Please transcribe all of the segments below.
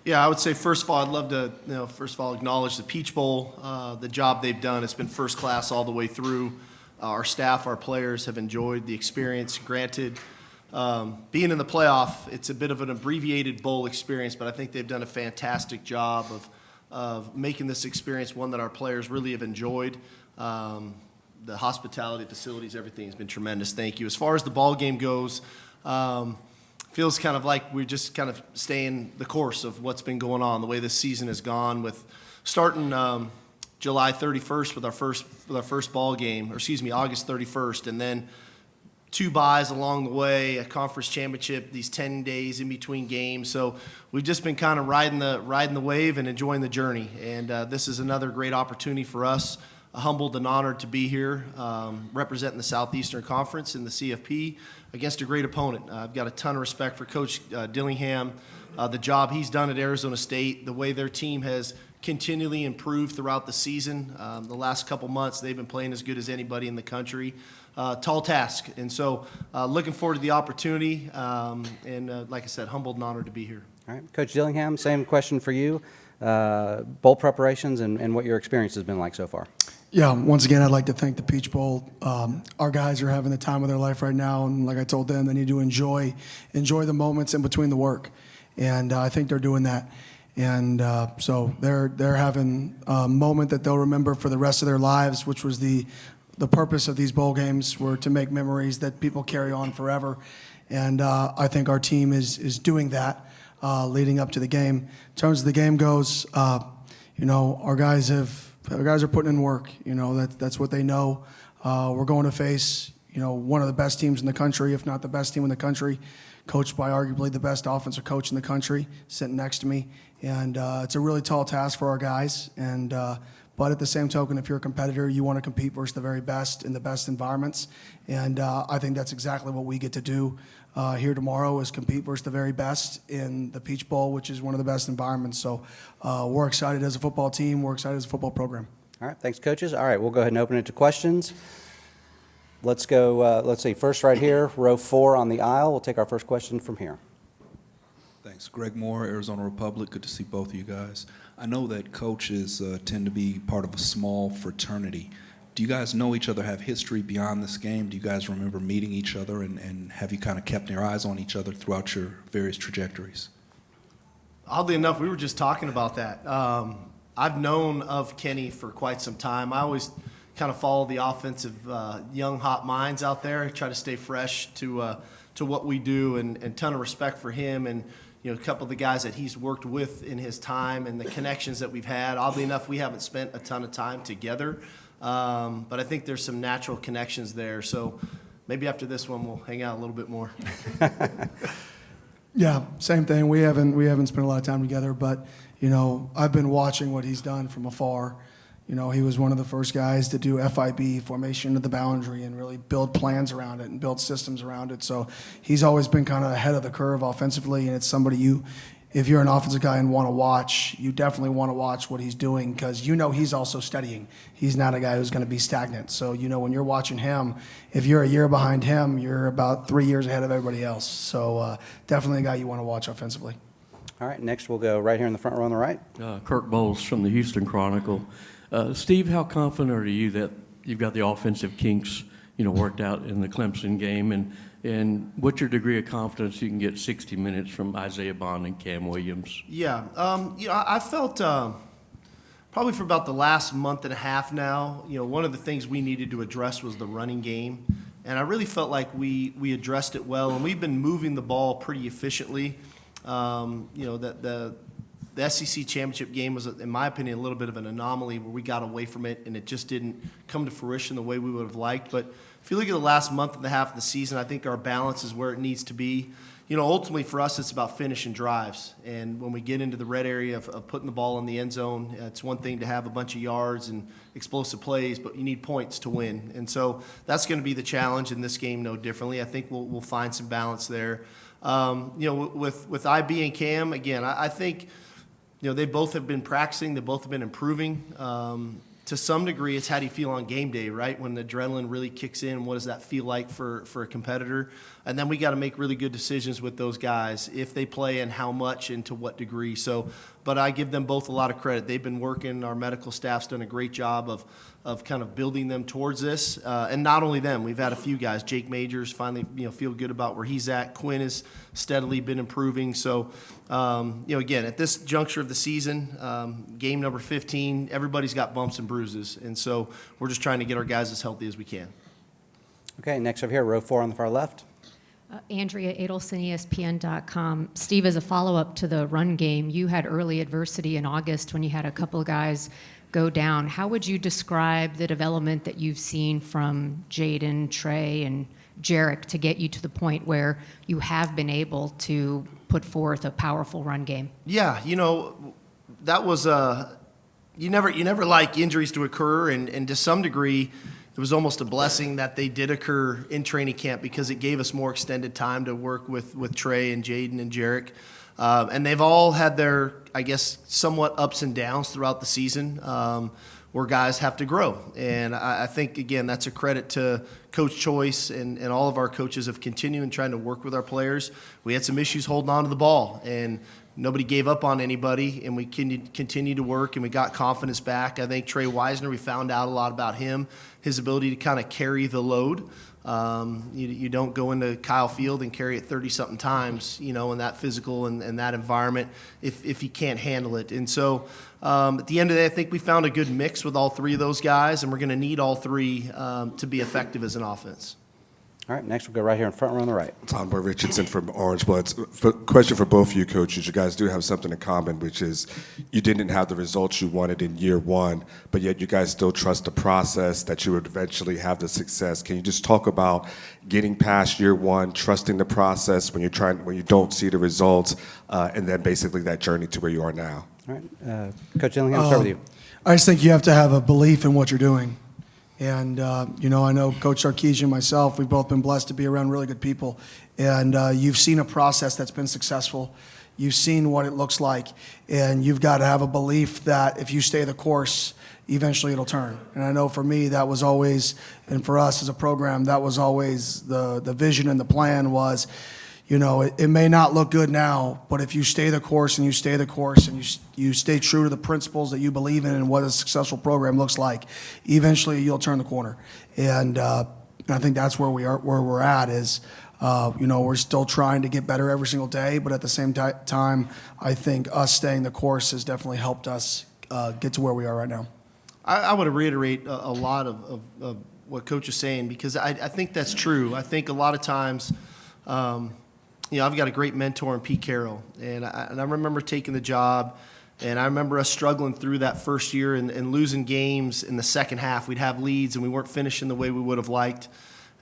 Yeah, I would say first of all, I'd love to, acknowledge the Peach Bowl, the job they've done. It's been first class all the way through. Our staff, our players have enjoyed the experience. Granted, being in the playoff, it's a bit of an abbreviated bowl experience, but I think they've done a fantastic job of making this experience one that our players really have enjoyed. The hospitality, facilities, everything has been tremendous. Thank you. As far as the ball game goes, feels kind of like we're just kind of staying the course of what's been going on, the way this season has gone, with starting July 31st with our first ball game, or excuse me, August 31st, and then 2 byes along the way, a conference championship, these 10 days in between games. So we've just been kind of riding the wave and enjoying the journey. And this is another great opportunity for us. Humbled and honored to be here, representing the Southeastern Conference in the CFP against a great opponent. I've got a ton of respect for Coach Dillingham, the job he's done at Arizona State, the way their team has continually improved throughout the season. The last couple months, they've been playing as good as anybody in the country. Tall task. And so looking forward to the opportunity, and like I said, humbled and honored to be here. All right, Coach Dillingham, same question for you. Bowl preparations and what your experience has been like so far. Yeah, once again, I'd like to thank the Peach Bowl. Our guys are having the time of their life right now, and like I told them, they need to enjoy the moments in between the work, and I think they're doing that. And so they're having a moment that they'll remember for the rest of their lives, which was the purpose of these bowl games, were to make memories that people carry on forever. And I think our team is doing that leading up to the game. In terms of the game goes, our guys are putting in work. That's what they know. We're going to face, one of the best teams in the country, if not the best team in the country, coached by arguably the best offensive coach in the country, sitting next to me. And it's a really tall task for our guys. And but at the same token, if you're a competitor, you want to compete versus the very best in the best environments. And I think that's exactly what we get to do here tomorrow, is compete versus the very best in the Peach Bowl, which is one of the best environments. So we're excited as a football team. We're excited as a football program. All right, thanks, coaches. All right, we'll go ahead and open it to questions. Let's go, let's see, first right here, row 4 on the aisle. We'll take our first question from here. Thanks. Greg Moore, Arizona Republic. Good to see both of you guys. I know that coaches tend to be part of a small fraternity. Do you guys know each other, have history beyond this game? Do you guys remember meeting each other, and have you kind of kept your eyes on each other throughout your various trajectories? Oddly enough, we were just talking about that. I've known of Kenny for quite some time. I always kind of follow the offensive young, hot minds out there, try to stay fresh to what we do, and ton of respect for him and a couple of the guys that he's worked with in his time and the connections that we've had. Oddly enough, we haven't spent a ton of time together, but I think there's some natural connections there. So maybe after this one, we'll hang out a little bit more. Yeah, same thing. We haven't spent a lot of time together, but I've been watching what he's done from afar. He was one of the first guys to do FIB, formation of the boundary, and really build plans around it and build systems around it. So he's always been kind of ahead of the curve offensively, and it's somebody if you're an offensive guy and want to watch, you definitely want to watch what he's doing, because he's also studying. He's not a guy who's going to be stagnant. So when you're watching him, if you're a year behind him, you're about 3 years ahead of everybody else. So definitely a guy you want to watch offensively. All right, next we'll go right here in the front row on the right. Kirk Bowles from the Houston Chronicle. Steve, how confident are you that you've got the offensive kinks, worked out in the Clemson game, and what's your degree of confidence you can get 60 minutes from Isaiah Bond and Cam Williams? Yeah, I felt probably for about the last month and a half now, one of the things we needed to address was the running game, and I really felt like we addressed it well, and we've been moving the ball pretty efficiently. The SEC championship game was, in my opinion, a little bit of an anomaly where we got away from it and it just didn't come to fruition the way we would have liked. But if you look at the last month and a half of the season, I think our balance is where it needs to be. Ultimately for us, it's about finishing drives. And when we get into the red area of putting the ball in the end zone, it's one thing to have a bunch of yards and explosive plays, but you need points to win. And so that's going to be the challenge in this game, no differently. I think we'll find some balance there. With IB and Cam, again, I think they both have been practicing. They both have been improving. to some degree, it's how do you feel on game day, right? When the adrenaline really kicks in, what does that feel like for a competitor? And then we got to make really good decisions with those guys, if they play and how much and to what degree. So, but I give them both a lot of credit. They've been working. Our medical staff's done a great job of kind of building them towards this. And not only them, we've had a few guys. Jake Majors finally, feel good about where he's at. Quinn has steadily been improving. So, again, at this juncture of the season, game number 15, everybody's got bumps and bruises. And so we're just trying to get our guys as healthy as we can. Okay, next over here, row 4 on the far left. Andrea Adelson, ESPN.com. Steve, as a follow-up to the run game, you had early adversity in August when you had a couple of guys go down. How would you describe the development that you've seen from Jaden, Trey, and Jarek to get you to the point where you have been able to put forth a powerful run game? Yeah, that was you never like injuries to occur, and to some degree, it was almost a blessing that they did occur in training camp because it gave us more extended time to work with Trey and Jaden and Jarek. And they've all had their, I guess, somewhat ups and downs throughout the season where guys have to grow. And I think, again, that's a credit to Coach Choice and all of our coaches of continuing trying to work with our players. We had some issues holding on to the ball, and nobody gave up on anybody, and we continued to work, and we got confidence back. I think Trey Wisner, we found out a lot about him, his ability to kind of carry the load. You don't go into Kyle Field and carry it 30-something times, in that physical and that environment if you can't handle it. And so at the end of the day, I think we found a good mix with all three of those guys, and we're going to need all three to be effective as an offense. All right, next we'll go right here in front row on the right. Tom Boy Richardson from Orange Bloods. Question for both of you coaches. You guys do have something in common, which is you didn't have the results you wanted in year one, but yet you guys still trust the process that you would eventually have the success. Can you just talk about getting past year one, trusting the process when you don't see the results, and then basically that journey to where you are now? All right, Coach Dillingham, I'll start with you. I just think you have to have a belief in what you're doing. And, I know Coach Sarkisian and myself, we've both been blessed to be around really good people. And you've seen a process that's been successful. You've seen what it looks like. And you've got to have a belief that if you stay the course, eventually it'll turn. And I know for me, that was always, and for us as a program, that was always the vision and the plan was, it may not look good now, but if you stay the course and you stay the course and you stay true to the principles that you believe in and what a successful program looks like, eventually you'll turn the corner. And I think that's where we're at is, we're still trying to get better every single day, but at the same time, I think us staying the course has definitely helped us get to where we are right now. I want to reiterate a lot of what Coach is saying because I think that's true. I think a lot of times, I've got a great mentor in Pete Carroll, and I remember taking the job, and I remember us struggling through that first year and losing games in the second half. We'd have leads, and we weren't finishing the way we would have liked.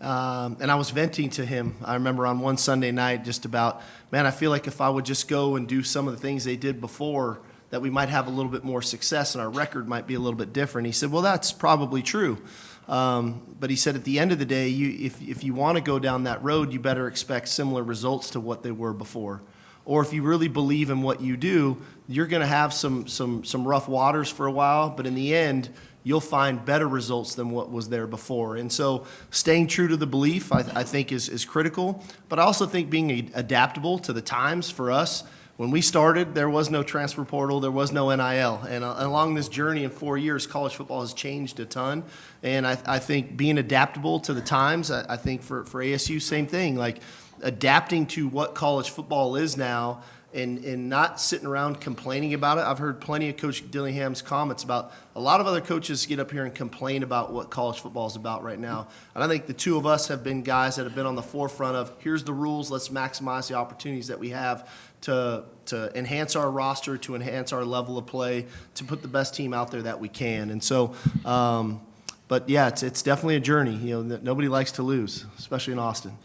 And I was venting to him, I remember on one Sunday night, just about, man, I feel like if I would just go and do some of the things they did before, that we might have a little bit more success and our record might be a little bit different. He said, well, that's probably true. But he said at the end of the day, if you want to go down that road, you better expect similar results to what they were before. Or if you really believe in what you do, you're going to have some rough waters for a while, but in the end, you'll find better results than what was there before. And so staying true to the belief, I think, is critical. But I also think being adaptable to the times for us. When we started, there was no transfer portal, there was no NIL. And along this journey in 4 years, college football has changed a ton. And I think being adaptable to the times, I think for ASU, same thing. Like adapting to what college football is now and not sitting around complaining about it. I've heard plenty of Coach Dillingham's comments about a lot of other coaches get up here and complain about what college football is about right now. And I think the two of us have been guys that have been on the forefront of here's the rules, let's maximize the opportunities that we have to enhance our roster, to enhance our level of play, to put the best team out there that we can. And so, but yeah, it's definitely a journey. Nobody likes to lose, especially in Austin.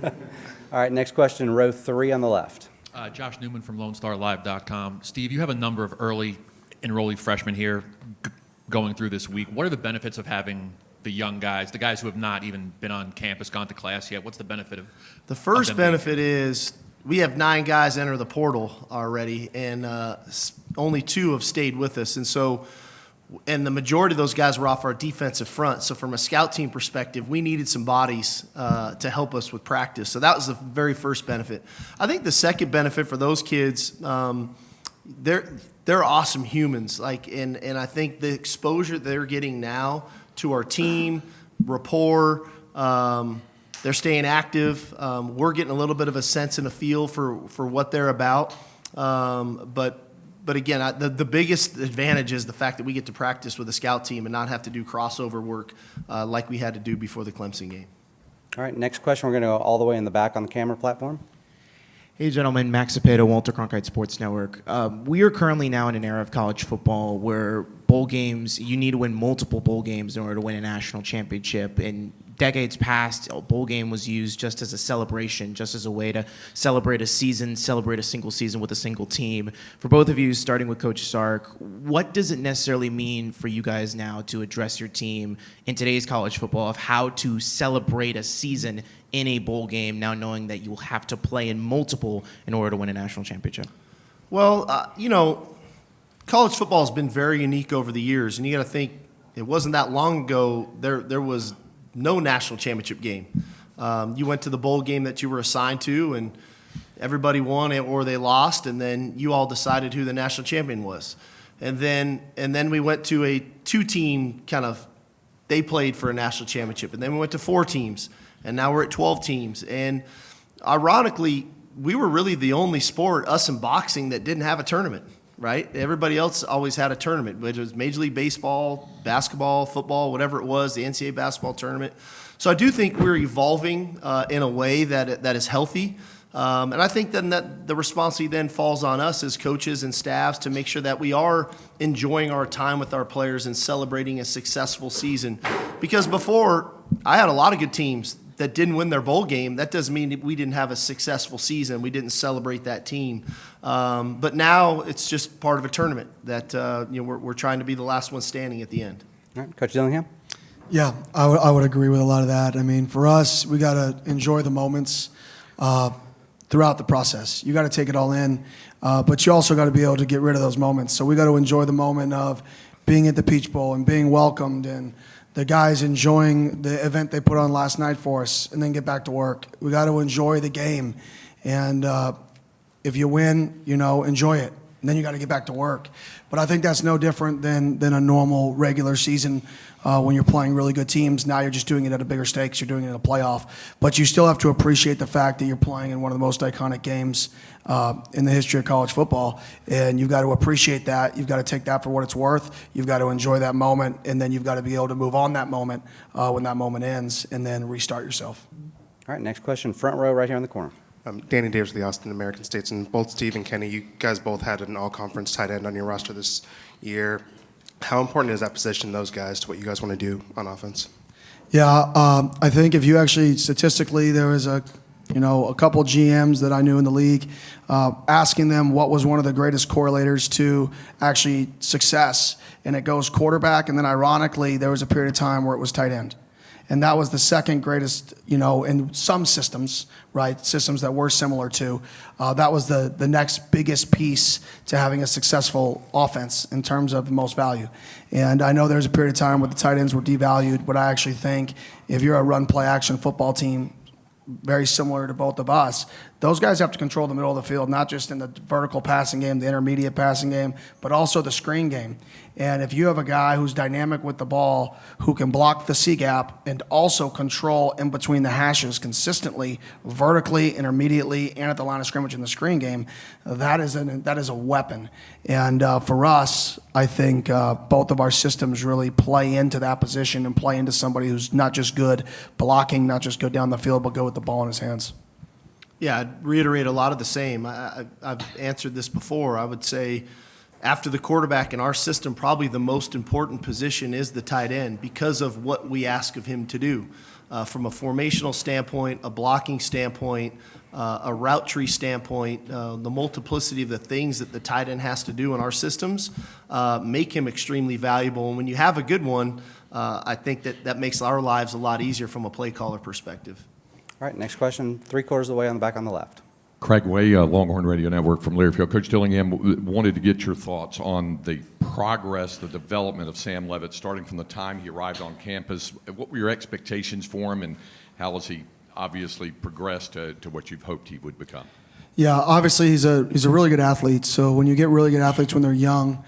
All right, next question, row 3 on the left. Josh Newman from LoneStarLive.com. Steve, you have a number of early enrollee freshmen here going through this week. What are the benefits of having the young guys, the guys who have not even been on campus, gone to class yet? What's the benefit of the first of them benefit is we have 9 guys enter the portal already, and only 2 have stayed with us. And so and the majority of those guys were off our defensive front. So from a scout team perspective, we needed some bodies to help us with practice. So that was the very first benefit. I think the second benefit for those kids, they're awesome humans. And I think the exposure they're getting now to our team, rapport, they're staying active. We're getting a little bit of a sense and a feel for what they're about. But again, the biggest advantage is the fact that we get to practice with a scout team and not have to do crossover work like we had to do before the Clemson game. All right, next question. We're going to go all the way in the back on the camera platform. Hey, gentlemen. Max Zapata, Walter Cronkite Sports Network. We are currently now in an era of college football where bowl games, you need to win multiple bowl games in order to win a national championship. In decades past, a bowl game was used just as a celebration, just as a way to celebrate a season, celebrate a single season with a single team. For both of you, starting with Coach Sark, what does it necessarily mean for you guys now to address your team in today's college football of how to celebrate a season in a bowl game, now knowing that you will have to play in multiple in order to win a national championship? Well, college football has been very unique over the years, and you got to think it wasn't that long ago there was no national championship game. You went to the bowl game that you were assigned to, and everybody won it or they lost, and then you all decided who the national champion was. And then we went to a two-team kind of, they played for a national championship, and then we went to 4 teams, and now we're at 12 teams. And ironically, we were really the only sport, us in boxing, that didn't have a tournament, right? Everybody else always had a tournament, whether it was Major League Baseball, basketball, football, whatever it was, the NCAA basketball tournament. So I do think we're evolving in a way that is healthy. And I think then that the responsibility then falls on us as coaches and staffs to make sure that we are enjoying our time with our players and celebrating a successful season. Because before, I had a lot of good teams that didn't win their bowl game. That doesn't mean we didn't have a successful season. We didn't celebrate that team. But now it's just part of a tournament that we're trying to be the last one standing at the end. All right, Coach Dillingham. Yeah, I would agree with a lot of that. I mean, for us, we got to enjoy the moments throughout the process. You got to take it all in, but you also got to be able to get rid of those moments. So we got to enjoy the moment of being at the Peach Bowl and being welcomed and the guys enjoying the event they put on last night for us, and then get back to work. We got to enjoy the game, and if you win, enjoy it, and then you got to get back to work. But I think that's no different than a normal regular season when you're playing really good teams. Now you're just doing it at a bigger stakes. You're doing it in a playoff, but you still have to appreciate the fact that you're playing in one of the most iconic games in the history of college football, and you've got to appreciate that. You've got to take that for what it's worth. You've got to enjoy that moment, and then you've got to be able to move on that moment when that moment ends, and then restart yourself. All right, next question, front row right here in the corner. Danny Davis of the Austin American States, and both Steve and Kenny, you guys both had an all-conference tight end on your roster this year. How important is that position, those guys, to what you guys want to do on offense? Yeah, I think if you actually statistically, there was a couple GMs that I knew in the league, asking them what was one of the greatest correlators to actually success, and it goes quarterback, and then ironically, there was a period of time where it was tight end. And that was the second greatest, in some systems, right, systems that we're similar to. That was the next biggest piece to having a successful offense in terms of most value. And I know there's a period of time where the tight ends were devalued, but I actually think if you're a run, play, action football team, very similar to both of us, those guys have to control the middle of the field, not just in the vertical passing game, the intermediate passing game, but also the screen game. And if you have a guy who's dynamic with the ball, who can block the C gap and also control in between the hashes consistently, vertically, intermediately, and at the line of scrimmage in the screen game, that is a weapon. And for us, I think both of our systems really play into that position and play into somebody who's not just good blocking, not just good down the field, but good with the ball in his hands. Yeah, I'd reiterate a lot of the same. I've answered this before. I would say after the quarterback in our system, probably the most important position is the tight end because of what we ask of him to do. From a formational standpoint, a blocking standpoint, a route tree standpoint, the multiplicity of the things that the tight end has to do in our systems make him extremely valuable. And when you have a good one, I think that makes our lives a lot easier from a play caller perspective. All right, next question, 3/4 of the way on the back on the left. Craig Way, Longhorn Radio Network from Learfield. Coach Dillingham, wanted to get your thoughts on the progress, the development of Sam Levitt, starting from the time he arrived on campus. What were your expectations for him, and how has he obviously progressed to what you've hoped he would become? Yeah, obviously he's a really good athlete. So when you get really good athletes when they're young,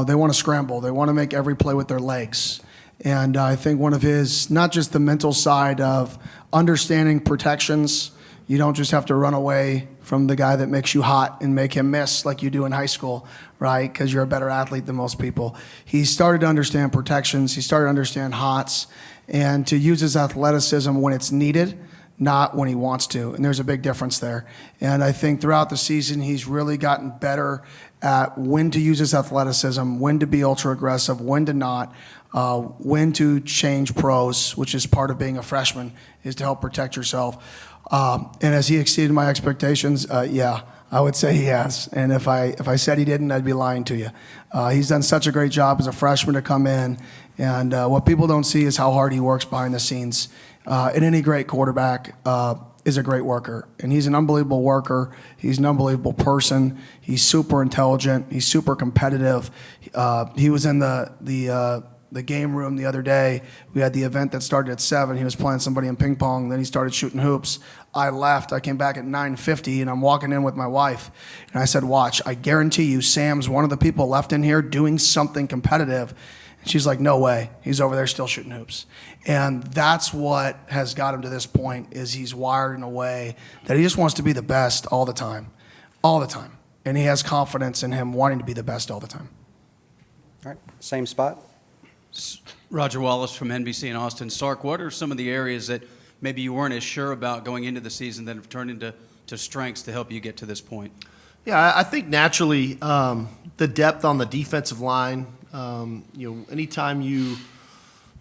they want to scramble. They want to make every play with their legs. And I think one of his, not just the mental side of understanding protections. You don't just have to run away from the guy that makes you hot and make him miss like you do in high school, right? Because you're a better athlete than most people. He started to understand protections. He started to understand hots and to use his athleticism when it's needed, not when he wants to. And there's a big difference there. And I think throughout the season, he's really gotten better at when to use his athleticism, when to be ultra aggressive, when to not, when to change pros, which is part of being a freshman, is to help protect yourself. And has he exceeded my expectations? Yeah, I would say he has. And if I said he didn't, I'd be lying to you. He's done such a great job as a freshman to come in. And what people don't see is how hard he works behind the scenes. And any great quarterback is a great worker. And he's an unbelievable worker. He's an unbelievable person. He's super intelligent. He's super competitive. He was in the game room the other day. We had the event that started at 7. He was playing somebody in ping pong. Then he started shooting hoops. I left. I came back at 9:50, and I'm walking in with my wife. And I said, watch, I guarantee you Sam's one of the people left in here doing something competitive. And she's like, no way. He's over there still shooting hoops. And that's what has got him to this point, is he's wired in a way that he just wants to be the best all the time. All the time. And he has confidence in him wanting to be the best all the time. All right, same spot. Roger Wallace from NBC in Austin. Sark, what are some of the areas that maybe you weren't as sure about going into the season that have turned into strengths to help you get to this point? Yeah, I think naturally the depth on the defensive line, anytime you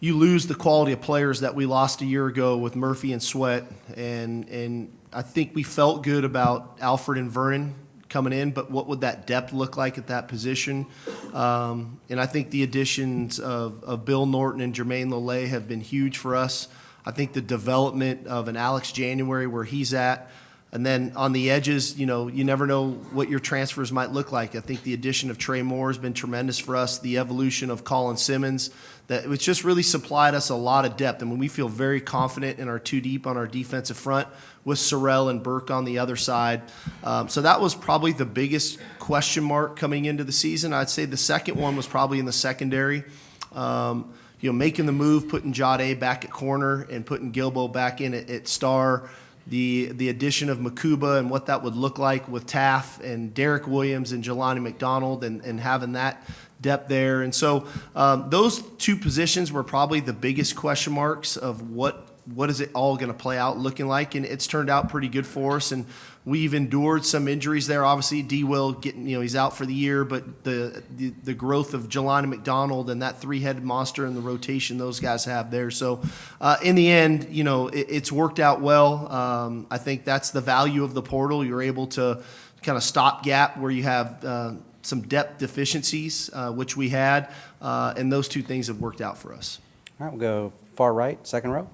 lose the quality of players that we lost a year ago with Murphy and Sweat, and I think we felt good about Alfred and Vernon coming in, but what would that depth look like at that position? And I think the additions of Bill Norton and Jermaine Lollet have been huge for us. I think the development of an Alex January where he's at, and then on the edges, you never know what your transfers might look like. I think the addition of Trey Moore has been tremendous for us. The evolution of Colin Simmons, that it's just really supplied us a lot of depth. I mean, we feel very confident in our two deep on our defensive front with Sorrell and Burke on the other side. So that was probably the biggest question mark coming into the season. I'd say the second one was probably in the secondary. Making the move, putting Jade back at corner and putting Gilbo back in at star. The addition of Makuba and what that would look like with Taff and Derek Williams and Jelani McDonald and having that depth there. And so those two positions were probably the biggest question marks of what is it all going to play out looking like. And it's turned out pretty good for us. And we've endured some injuries there. Obviously, D-Will getting, he's out for the year, but the growth of Jelani McDonald and that three-headed monster in the rotation those guys have there. So in the end, it's worked out well. I think that's the value of the portal. You're able to kind of stop gap where you have some depth deficiencies, which we had, and those two things have worked out for us. All right, we'll go far right, second row.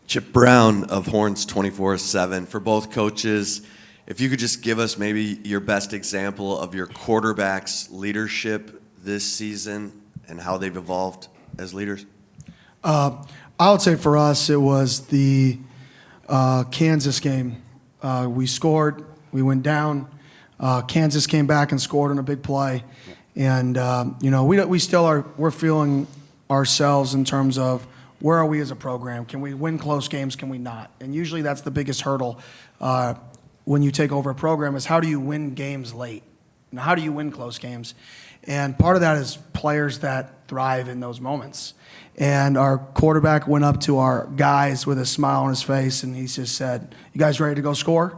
Chip Brown of Horns 24/7. For both coaches, if you could just give us maybe your best example of your quarterback's leadership this season and how they've evolved as leaders. I would say for us it was the Kansas game. We scored, we went down. Kansas came back and scored on a big play. And, we still are, we're feeling ourselves in terms of where are we as a program? Can we win close games? Can we not? And usually that's the biggest hurdle when you take over a program is how do you win games late? And how do you win close games? And part of that is players that thrive in those moments. And our quarterback went up to our guys with a smile on his face, and he just said, you guys ready to go score?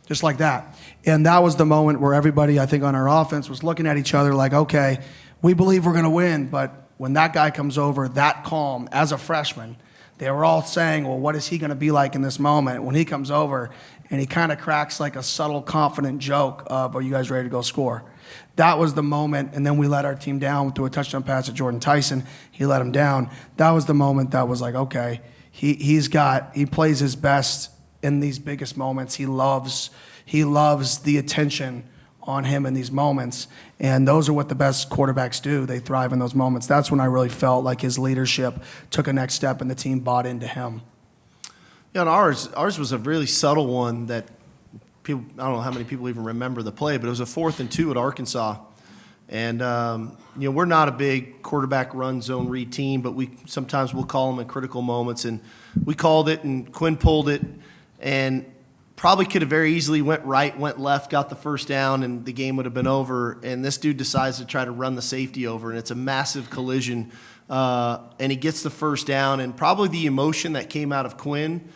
Just like that. And that was the moment where everybody, I think, on our offense was looking at each other like, okay, we believe we're going to win, but when that guy comes over that calm as a freshman, they were all saying, well, what is he going to be like in this moment? When he comes over and he kind of cracks like a subtle, confident joke of, are you guys ready to go score? That was the moment, and then we let our team down through a touchdown pass to Jordan Tyson. He let him down. That was the moment that was like, okay, he plays his best in these biggest moments. He loves He loves the attention on him in these moments, and those are what the best quarterbacks do. They thrive in those moments. That's when I really felt like his leadership took a next step and the team bought into him. Yeah, and ours was a really subtle one that people, I don't know how many people even remember the play, but it was a 4th and 2 at Arkansas. And, we're not a big quarterback run zone read team, but sometimes we'll call them in critical moments. And we called it, and Quinn pulled it, and probably could have very easily went right, went left, got the first down, and the game would have been over. And this dude decides to try to run the safety over, and it's a massive collision. And he gets the first down, and probably the emotion that came out of Quinn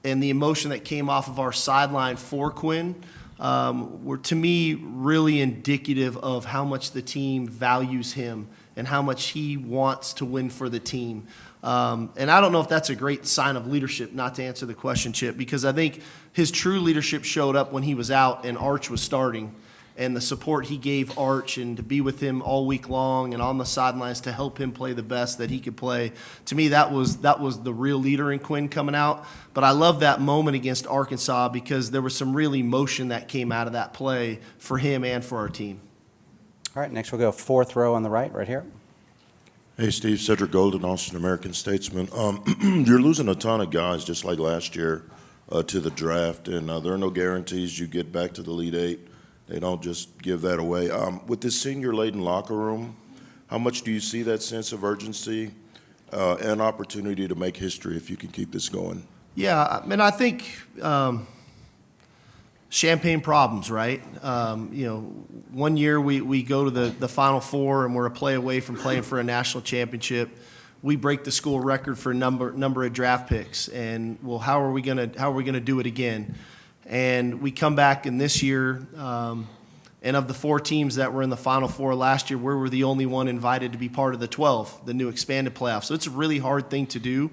and the emotion that came off of our sideline for Quinn were, to me, really indicative of how much the team values him and how much he wants to win for the team. And I don't know if that's a great sign of leadership, not to answer the question, Chip, because I think his true leadership showed up when he was out and Arch was starting, and the support he gave Arch and to be with him all week long and on the sidelines to help him play the best that he could play. To me, that was the real leader in Quinn coming out. But I love that moment against Arkansas because there was some real emotion that came out of that play for him and for our team. All right, next we'll go 4th row on the right here. Hey, Steve, Cedric Golden, Austin American Statesman. You're losing a ton of guys just like last year to the draft, and there are no guarantees you get back to the Elite Eight. They don't just give that away. With this senior-laden locker room, how much do you see that sense of urgency and opportunity to make history if you can keep this going? Yeah, I mean, I think champagne problems, right? 1 year we go to the Final Four and we're a play away from playing for a national championship. We break the school record for number of draft picks, and well, how are we gonna do it again? And we come back in this year, and of the 4 teams that were in the Final Four last year, we were the only one invited to be part of the 12, the new expanded playoff. So it's a really hard thing to do,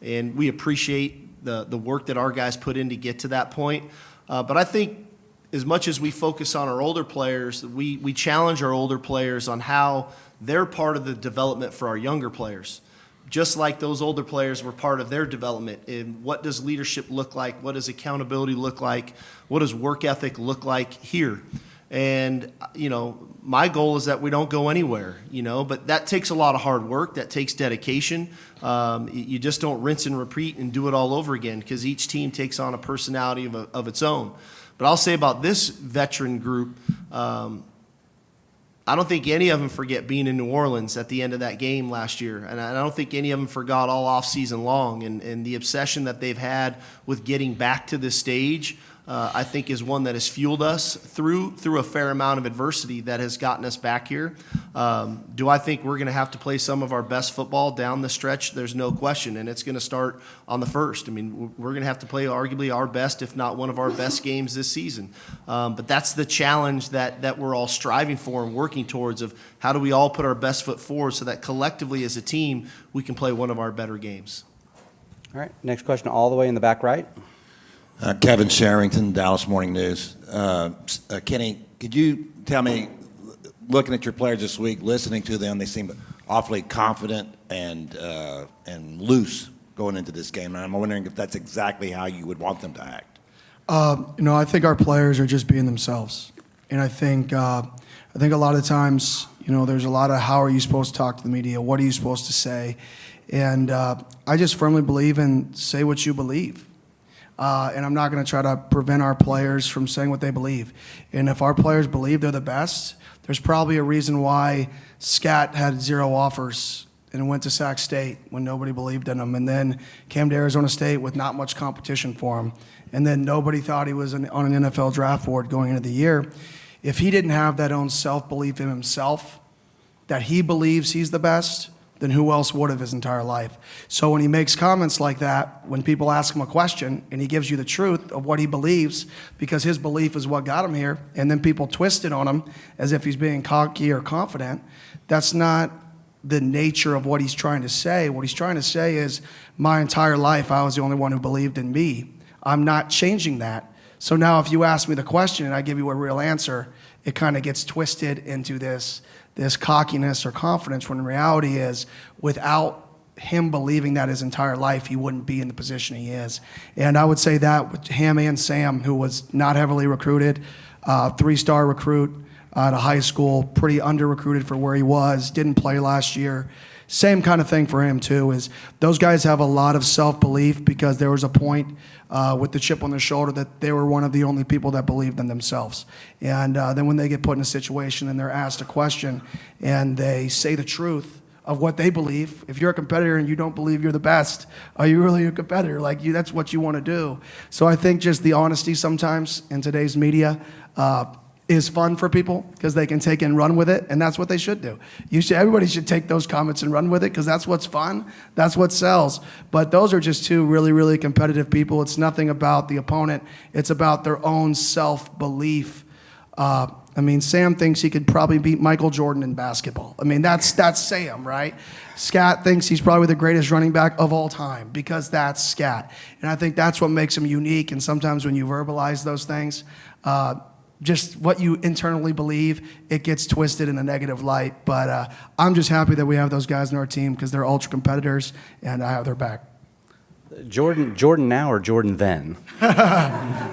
and we appreciate the work that our guys put in to get to that point. But I think as much as we focus on our older players, we challenge our older players on how they're part of the development for our younger players. Just like those older players were part of their development. And what does leadership look like? What does accountability look like? What does work ethic look like here? And, my goal is that we don't go anywhere, but that takes a lot of hard work. That takes dedication. You just don't rinse and repeat and do it all over again because each team takes on a personality of its own. But I'll say about this veteran group, I don't think any of them forget being in New Orleans at the end of that game last year. And I don't think any of them forgot all off season long. And the obsession that they've had with getting back to this stage, I think is one that has fueled us through a fair amount of adversity that has gotten us back here. Do I think we're going to have to play some of our best football down the stretch? There's no question, and it's going to start on the first. I mean, we're going to have to play arguably our best, if not one of our best games this season. But that's the challenge that we're all striving for and working towards of how do we all put our best foot forward so that collectively as a team we can play one of our better games. All right, next question all the way in the back right. Kevin Sherrington, Dallas Morning News. Kenny, could you tell me, looking at your players this week, listening to them, they seem awfully confident and loose going into this game. And I'm wondering if that's exactly how you would want them to act. I think our players are just being themselves. And I think a lot of times, there's a lot of how are you supposed to talk to the media? What are you supposed to say? And I just firmly believe in say what you believe. And I'm not going to try to prevent our players from saying what they believe. And if our players believe they're the best, there's probably a reason why Scat had 0 offers and went to Sac State when nobody believed in him. And then came to Arizona State with not much competition for him. And then nobody thought he was on an NFL draft board going into the year. If he didn't have that own self-belief in himself, that he believes he's the best, then who else would have his entire life? So when he makes comments like that, when people ask him a question and he gives you the truth of what he believes, because his belief is what got him here, and then people twist it on him as if he's being cocky or confident, that's not the nature of what he's trying to say. What he's trying to say is, my entire life I was the only one who believed in me. I'm not changing that. So now if you ask me the question and I give you a real answer, it kind of gets twisted into this cockiness or confidence, when in reality is, without him believing that his entire life he wouldn't be in the position he is. And I would say that with him and Sam, who was not heavily recruited, 3-star recruit out of high school, pretty under-recruited for where he was, didn't play last year. Same kind of thing for him, too, is those guys have a lot of self-belief because there was a point with the chip on their shoulder that they were one of the only people that believed in themselves. And then when they get put in a situation and they're asked a question and they say the truth of what they believe, if you're a competitor and you don't believe you're the best, are you really a competitor? Like, that's what you want to do. So I think just the honesty sometimes in today's media is fun for people because they can take and run with it, and that's what they should do. Everybody should take those comments and run with it because that's what's fun, that's what sells. But those are just two really, really competitive people. It's nothing about the opponent. It's about their own self-belief. I mean, Sam thinks he could probably beat Michael Jordan in basketball. I mean, that's Sam, right? Scat thinks he's probably the greatest running back of all time because that's Scat. And I think that's what makes him unique. And sometimes when you verbalize those things, just what you internally believe, it gets twisted in a negative light. But I'm just happy that we have those guys in our team because they're ultra competitors, and I have their back. Jordan now or Jordan then?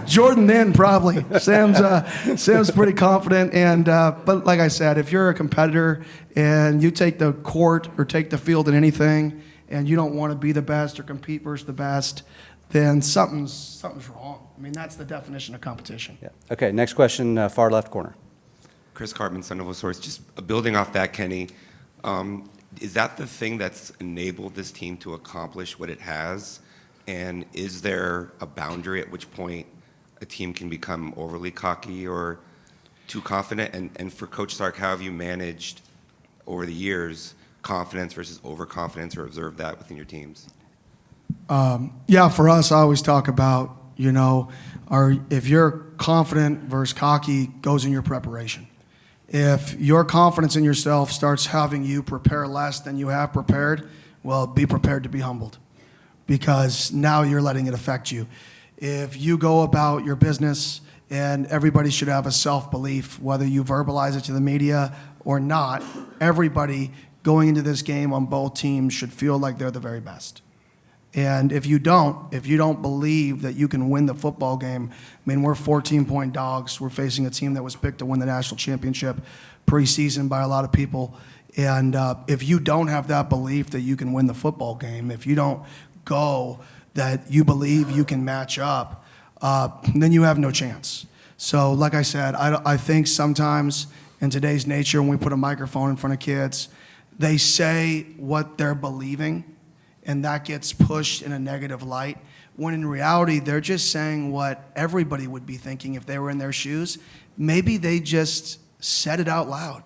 Jordan then, probably. Sam's pretty confident, and but like I said, if you're a competitor and you take the court or take the field in anything, and you don't want to be the best or compete versus the best, then something's wrong. I mean, that's the definition of competition. Yeah. Okay, next question, far left corner. Chris Cartman, Son of a Source. Just building off that, Kenny, is that the thing that's enabled this team to accomplish what it has? And is there a boundary at which point a team can become overly cocky or too confident? And for Coach Sark, how have you managed over the years confidence versus overconfidence, or observed that within your teams? Yeah, for us, I always talk about, if you're confident versus cocky goes in your preparation. If your confidence in yourself starts having you prepare less than you have prepared, well, be prepared to be humbled because now you're letting it affect you. If you go about your business, and everybody should have a self-belief, whether you verbalize it to the media or not, everybody going into this game on both teams should feel like they're the very best. And if you don't believe that you can win the football game, I mean, we're 14-point dogs. We're facing a team that was picked to win the national championship preseason by a lot of people. And if you don't have that belief that you can win the football game, if you don't go that you believe you can match up, then you have no chance. So like I said, I think sometimes in today's nature, when we put a microphone in front of kids, they say what they're believing, and that gets pushed in a negative light, when in reality, they're just saying what everybody would be thinking if they were in their shoes. Maybe they just said it out loud.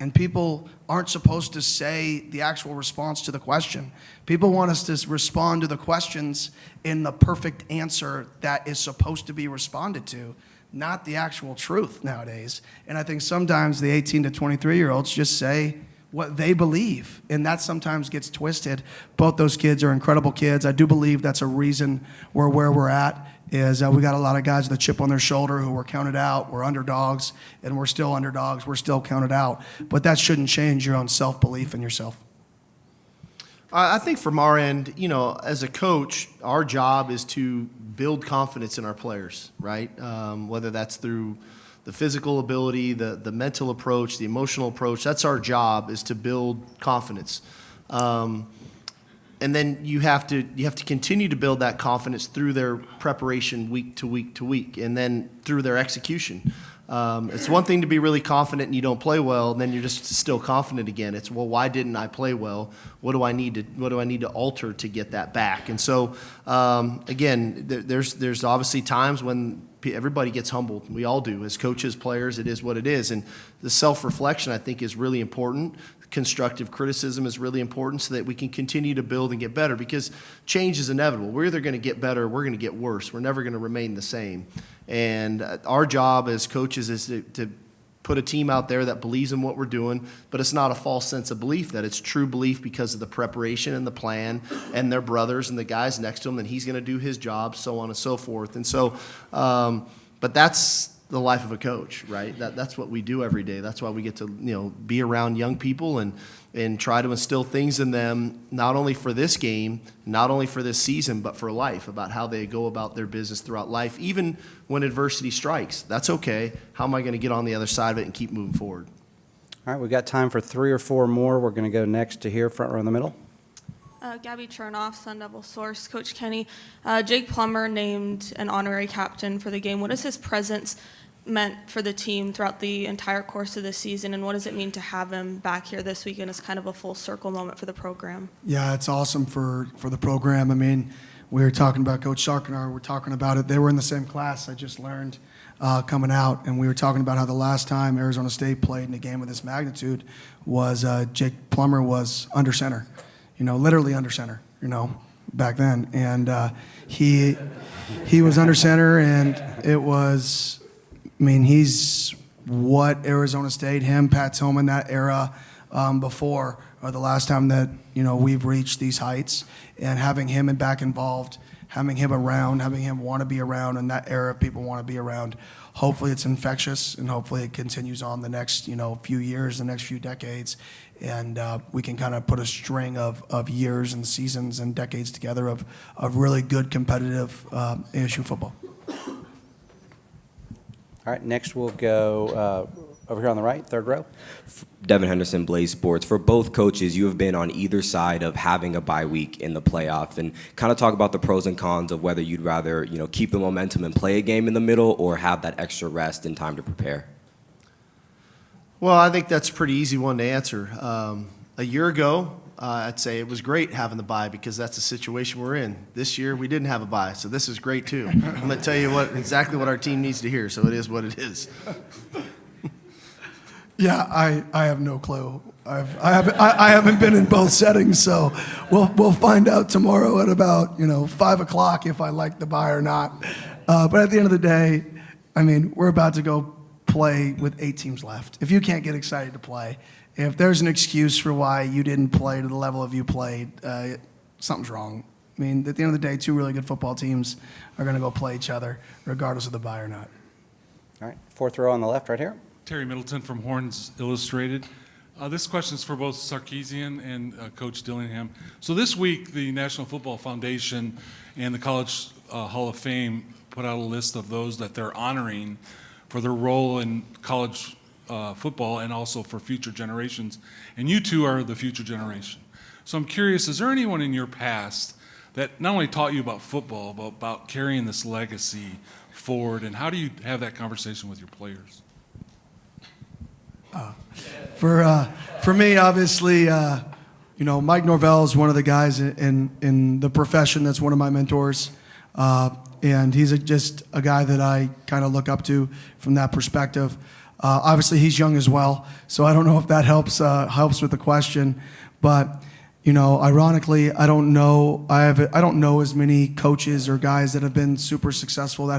And people aren't supposed to say the actual response to the question. People want us to respond to the questions in the perfect answer that is supposed to be responded to, not the actual truth nowadays. And I think sometimes the 18 to 23-year-olds just say what they believe, and that sometimes gets twisted. Both those kids are incredible kids. I do believe that's a reason we're where we're at, is we got a lot of guys with a chip on their shoulder who were counted out. We're underdogs, and we're still underdogs. We're still counted out. But that shouldn't change your own self-belief in yourself. I think from our end, as a coach, our job is to build confidence in our players, right? Whether that's through the physical ability, the mental approach, the emotional approach. That's our job, is to build confidence. And then you have to continue to build that confidence through their preparation week to week to week, and then through their execution. It's one thing to be really confident and you don't play well, and then you're just still confident again. It's, well, why didn't I play well? What do I need to alter to get that back? And so, again, there's obviously times when everybody gets humbled. We all do. As coaches, players, it is what it is. And the self-reflection, I think, is really important. Constructive criticism is really important so that we can continue to build and get better, because change is inevitable. We're either going to get better or we're going to get worse. We're never going to remain the same. And our job as coaches is to put a team out there that believes in what we're doing, but it's not a false sense of belief, that it's true belief because of the preparation and the plan and their brothers and the guys next to him, and he's going to do his job, so on and so forth. And so, but that's the life of a coach, right? That's what we do every day. That's why we get to, be around young people and try to instill things in them, not only for this game, not only for this season, but for life, about how they go about their business throughout life, even when adversity strikes. That's okay. How am I going to get on the other side of it and keep moving forward? All right, we've got time for 3 or 4 more. We're going to go next to here, front row in the middle. Gabby Chernoff, Sun Devil Source. Coach Kenny, Jake Plummer named an honorary captain for the game. What has his presence meant for the team throughout the entire course of the season, and what does it mean to have him back here this weekend as kind of a full circle moment for the program? Yeah, it's awesome for the program. I mean, we were talking about Coach Sark and I were talking about it. They were in the same class, I just learned, coming out, and we were talking about how the last time Arizona State played in a game of this magnitude was Jake Plummer was under center. Literally under center, back then. And he was under center, and it was, he's what Arizona State, him, Pat Tillman, that era before, or the last time that, we've reached these heights. And having him and back involved, having him around, having him want to be around, and that era people want to be around. Hopefully it's infectious, and hopefully it continues on the next, few years, the next few decades. And we can kind of put a string of years and seasons and decades together of really good competitive ASU football. All right, next we'll go over here on the right, third row. Devin Henderson, Blaze Sports. For both coaches, you have been on either side of having a bye week in the playoff, and kind of talk about the pros and cons of whether you'd rather, keep the momentum and play a game in the middle, or have that extra rest and time to prepare. Well, I think that's a pretty easy one to answer. A year ago, I'd say it was great having the bye because that's the situation we're in. This year, we didn't have a bye, so this is great too. I'm going to tell you exactly what our team needs to hear, so it is what it is. Yeah, I have no clue. I haven't been in both settings, so we'll find out tomorrow at about 5 o'clock if I like the bye or not. But at the end of the day, we're about to go play with 8 teams left. If you can't get excited to play, if there's an excuse for why you didn't play to the level of you played, something's wrong. At the end of the day, 2 really good football teams are going to go play each other, regardless of the bye or not. All right, fourth row on the left right here. Terry Middleton from Horns Illustrated. This question is for both Sarkisian and Coach Dillingham. So this week, the National Football Foundation and the College Hall of Fame put out a list of those that they're honoring for their role in college football and also for future generations. And you two are the future generation. So I'm curious, is there anyone in your past that not only taught you about football, but about carrying this legacy forward, and how do you have that conversation with your players? For me, obviously, Mike Norvell is one of the guys in the profession that's one of my mentors. And he's just a guy that I kind of look up to from that perspective. Obviously, he's young as well, so I don't know if that helps with the question. But ironically, I don't know as many coaches or guys that have been super successful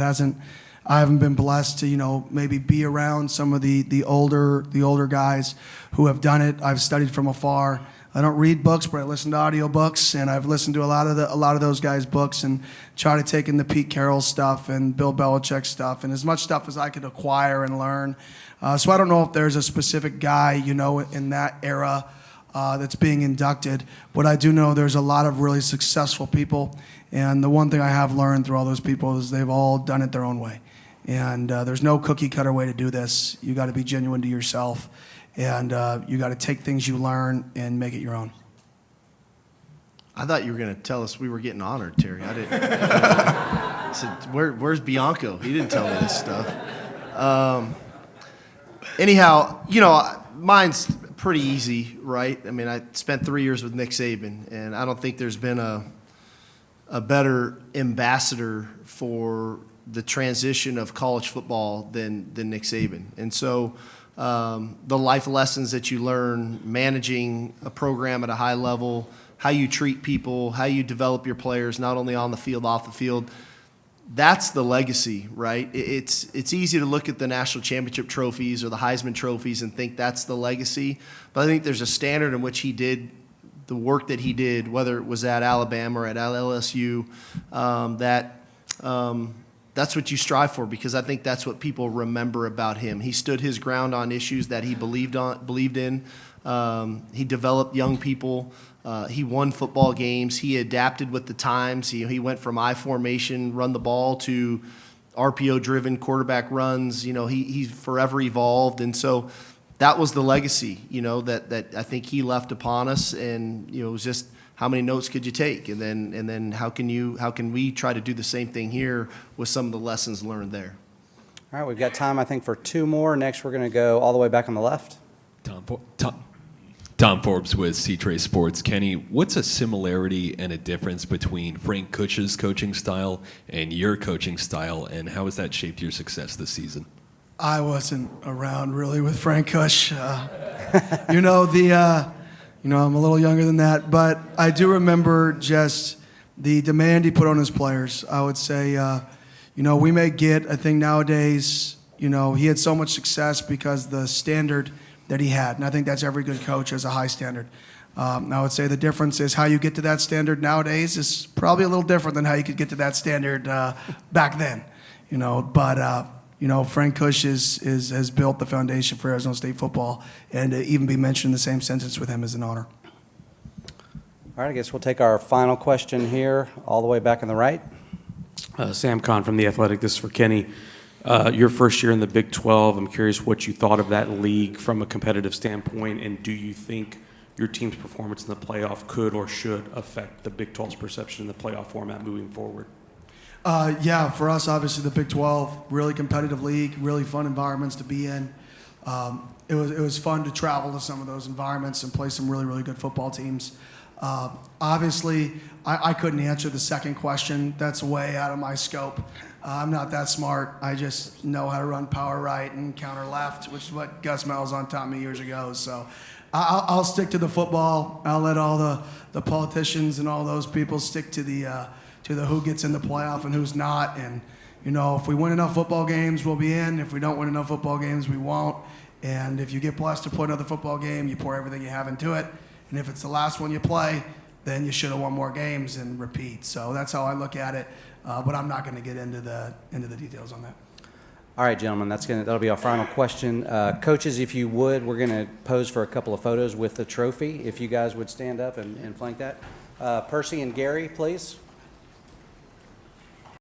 I haven't been blessed to, maybe be around some of the older guys who have done it. I've studied from afar. I don't read books, but I listen to audiobooks, and I've listened to a lot of those guys' books and try to take in the Pete Carroll stuff and Bill Belichick stuff and as much stuff as I could acquire and learn. So I don't know if there's a specific guy, in that era that's being inducted, but I do know there's a lot of really successful people, and the one thing I have learned through all those people is they've all done it their own way. And there's no cookie cutter way to do this. You got to be genuine to yourself, and you got to take things you learn and make it your own. I thought you were going to tell us we were getting honored, Terry. I didn't. I said, where's Bianco? He didn't tell me this stuff. Anyhow, mine's pretty easy, right? I spent 3 years with Nick Saban, and I don't think there's been a better ambassador for the transition of college football than Nick Saban. And so the life lessons that you learn managing a program at a high level, how you treat people, how you develop your players, not only on the field, off the field, that's the legacy, right? It's easy to look at the national championship trophies or the Heisman trophies and think that's the legacy. But I think there's a standard in which he did the work that he did, whether it was at Alabama or at LSU, that that's what you strive for, because I think that's what people remember about him. He stood his ground on issues that he believed in. He developed young people. He won football games. He adapted with the times. He went from I formation, run the ball, to RPO-driven quarterback runs. He's forever evolved, and so that was the legacy, that I think he left upon us. And it was just, how many notes could you take, and then how can we try to do the same thing here with some of the lessons learned there. All right, we've got time, I think, for two more. Next, we're going to go all the way back on the left. Tom Forbes with C-Trace Sports. Kenny, what's a similarity and a difference between Frank Kush's coaching style and your coaching style, and how has that shaped your success this season? I wasn't around really with Frank Kush. I'm a little younger than that, but I do remember just the demand he put on his players. I would say, we may get, I think nowadays, he had so much success because the standard that he had, and I think that's every good coach has a high standard. I would say the difference is how you get to that standard nowadays is probably a little different than how you could get to that standard back then. Frank Kush has built the foundation for Arizona State football, and to even be mentioned in the same sentence with him is an honor. All right, I guess we'll take our final question here, all the way back on the right. Sam Kahn from The Athletic. This is for Kenny. Your first year in the Big 12, I'm curious what you thought of that league from a competitive standpoint, and do you think your team's performance in the playoff could or should affect the Big 12's perception in the playoff format moving forward? Yeah, for us, obviously, the Big 12, really competitive league, really fun environments to be in. It was fun to travel to some of those environments and play some really, really good football teams. Obviously, I couldn't answer the second question. That's way out of my scope. I'm not that smart. I just know how to run power right and counter left, which is what Gus Malzahn taught me years ago. So I'll stick to the football. I'll let all the politicians and all those people stick to the who gets in the playoff and who's not. And, if we win enough football games, we'll be in. If we don't win enough football games, we won't. And if you get blessed to play another football game, you pour everything you have into it. And if it's the last one you play, then you should have won more games and repeat. So that's how I look at it. But I'm not going to get into the details on that. All right, gentlemen, that'll be our final question. Coaches, if you would, we're going to pose for a couple of photos with the trophy. If you guys would stand up and flank that. Percy and Gary, please.